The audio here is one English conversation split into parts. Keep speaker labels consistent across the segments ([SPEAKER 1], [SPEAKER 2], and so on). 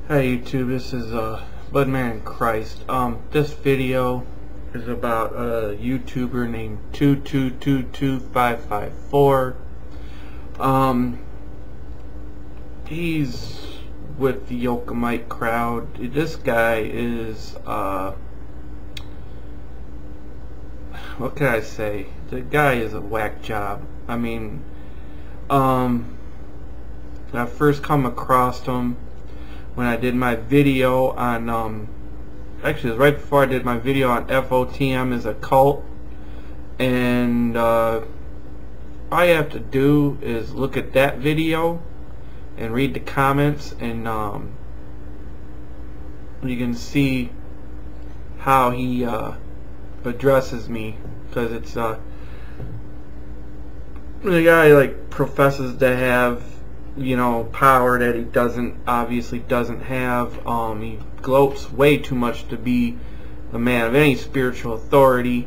[SPEAKER 1] Hi YouTube, this is Budman Christ. This video is about a YouTuber named 2222554. He's with the Yokemite crowd. This guy is what can I say? The guy is a whack job. I mean, I first come across him when I did my video on actually it was right before I did my video on FOTM is a cult, and all you have to do is look at that video and read the comments, and you can see how he addresses me, because it's the guy like professes to have, you know, power that he obviously doesn't have. He gloats way too much to be a man of any spiritual authority.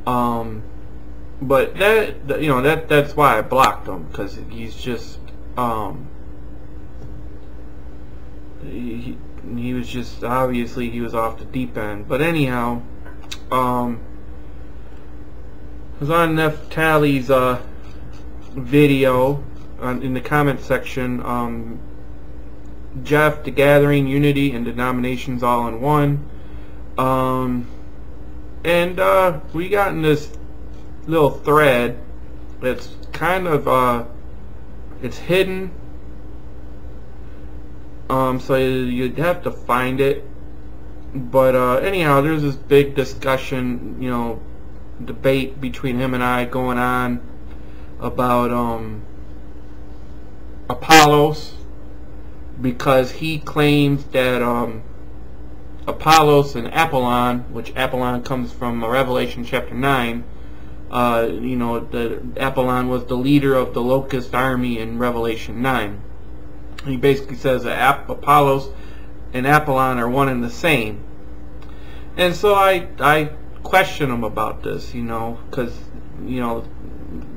[SPEAKER 1] But that, you know, that's why I blocked him, because he's just he was just, obviously he was off the deep end. But anyhow, I was on Neftali's video in the comment section. Jeff, the Gathering, Unity, and Denominations all in one. And we got in this little thread that's kind of it's hidden, so you'd have to find it. But anyhow, there's this big discussion, you know, debate between him and I going on about Apollos, because he claims that Apollos and Apollyon, which Apollyon comes from Revelation chapter 9, you know, that Apollyon was the leader of the locust army in Revelation 9. He basically says that Apollos and Apollyon are one and the same. And so I question him about this, you know, because, you know,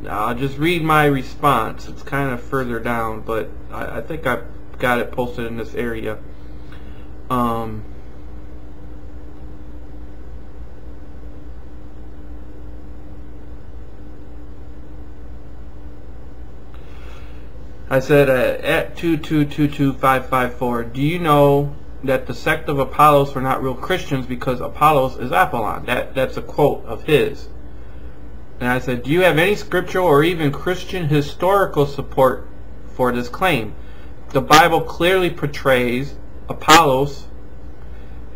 [SPEAKER 1] I'll just read my response. It's kind of further down, but I think I've got it posted in this area. I said at 2222554, do you know that the sect of Apollos were not real Christians because Apollos is Apollyon? That's a quote of his. And I said, do you have any scriptural or even Christian historical support for this claim? The Bible clearly portrays Apollos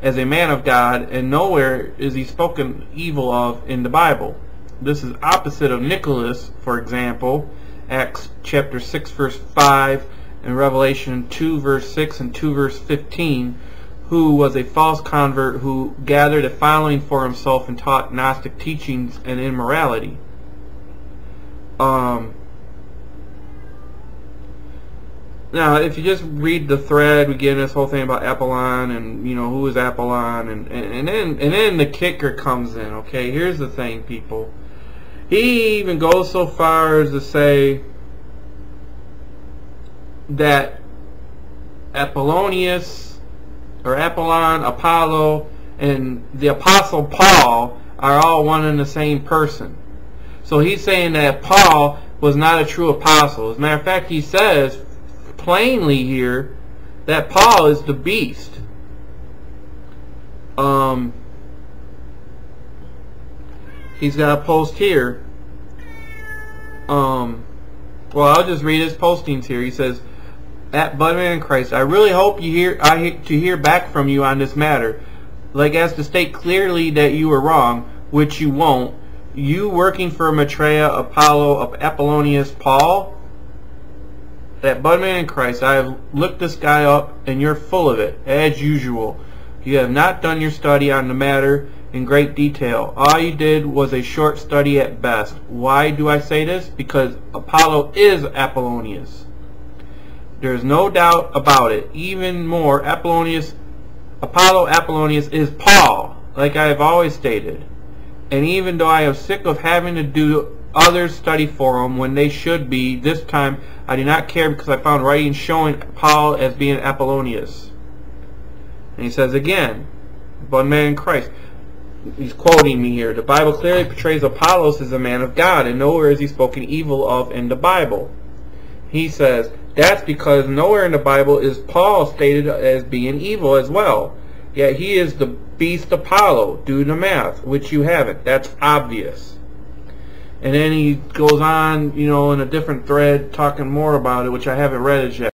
[SPEAKER 1] as a man of God, and nowhere is he spoken evil of in the Bible. This is opposite of Nicholas, for example, Acts chapter 6 verse 5 and Revelation 2 verse 6 and 2 verse 15, who was a false convert who gathered a following for himself and taught Gnostic teachings and immorality. Now, if you just read the thread, we get in this whole thing about Apollyon and, you know, who is Apollyon, and then the kicker comes in. Okay, here's the thing, people. He even goes so far as to say that Apollonius, or Apollyon, Apollo, and the Apostle Paul are all one and the same person. So he's saying that Paul was not a true apostle. As a matter of fact, he says plainly here that Paul is the beast. He's got a post here. Well, I'll just read his postings here. He says, at Budman Christ, I really hope to hear back from you on this matter. Like, as to state clearly that you were wrong, which you won't. You working for Maitreya, Apollo, Apollonius, Paul? At Budman Christ, I have looked this guy up, and you're full of it, as usual. You have not done your study on the matter in great detail. All you did was a short study at best. Why do I say this? Because Apollo is Apollonius. There is no doubt about it. Even more, Apollo Apollonius is Paul, like I have always stated. And even though I am sick of having to do others study for them when they should be, this time I do not care, because I found writings showing Paul as being Apollonius. And he says again, but man in Christ. He's quoting me here. The Bible clearly portrays Apollos as a man of God, and nowhere is he spoken evil of in the Bible. He says, that's because nowhere in the Bible is Paul stated as being evil as well. Yet he is the beast Apollo. Do the math, which you haven't. That's obvious. And then he goes on, in a different thread, talking more about it, which I haven't read it yet.